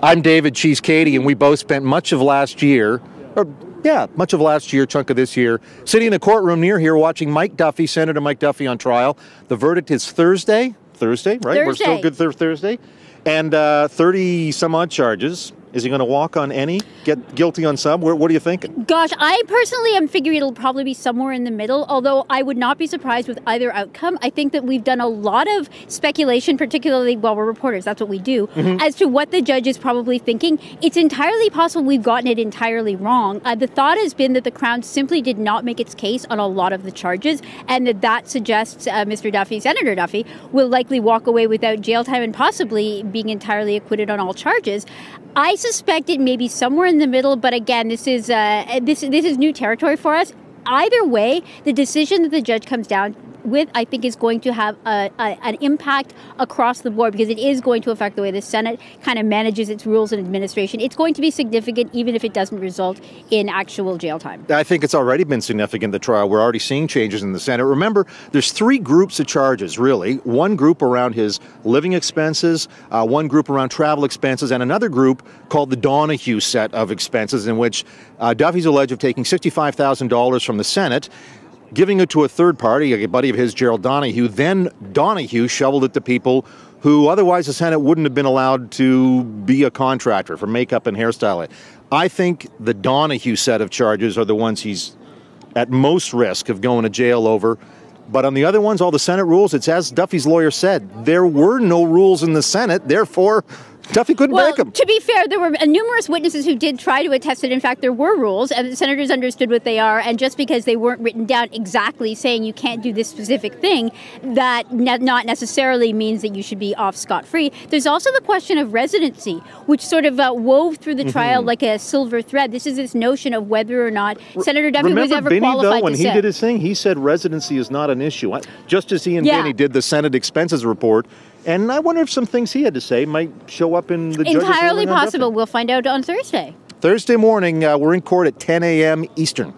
I'm David, she's Kady, and we both spent much of last year, chunk of this year, sitting in a courtroom near here watching Mike Duffy, Senator Mike Duffy, on trial. The verdict is Thursday, right? Thursday. We're still good for Thursday. And 30-some-odd charges. Is he going to walk on any? Get guilty on some? What are you thinking? Gosh, I personally am figuring it'll probably be somewhere in the middle, although I would not be surprised with either outcome. I think that we've done a lot of speculation, particularly while we're reporters, that's what we do, as to what the judge is probably thinking. It's entirely possible we've gotten it entirely wrong. The thought has been that the Crown simply did not make its case on a lot of the charges, and that suggests Mr. Duffy, Senator Duffy, will likely walk away without jail time and possibly being entirely acquitted on all charges. I suspect it may be somewhere in the middle, but again, this is new territory for us. Either way, the decision that the judge comes down with, I think, is going to have an impact across the board, because it is going to affect the way the Senate kind of manages its rules and administration. It's going to be significant, even if it doesn't result in actual jail time. I think it's already been significant, the trial. We're already seeing changes in the Senate. Remember, there's three groups of charges, really. One group around his living expenses, one group around travel expenses, and another group called the Donahue set of expenses, in which Duffy's alleged of taking $65,000 from the Senate, giving it to a third party, a buddy of his, Gerald Donahue. Then Donahue shoveled it to people who otherwise the Senate wouldn't have been allowed to be a contractor for makeup and hairstyling. I think the Donahue set of charges are the ones he's at most risk of going to jail over. But on the other ones, all the Senate rules, it's as Duffy's lawyer said, there were no rules in the Senate, therefore Duffy couldn't break them. To be fair, there were numerous witnesses who did try to attest that, in fact, there were rules, and the senators understood what they are, and just because they weren't written down exactly saying you can't do this specific thing, that not necessarily means that you should be off scot-free. There's also the question of residency, which sort of wove through the trial like a silver thread. This is this notion of whether or not Senator Duffy was ever Binney, qualified though, when to he sit. did his thing, he said residency is not an issue. Just as he and Binney did the Senate expenses report. And I wonder if some things he had to say might show up in the judge's Entirely ruling on possible. Duffy. We'll find out on Thursday. Thursday morning, we're in court at 10 a.m. Eastern.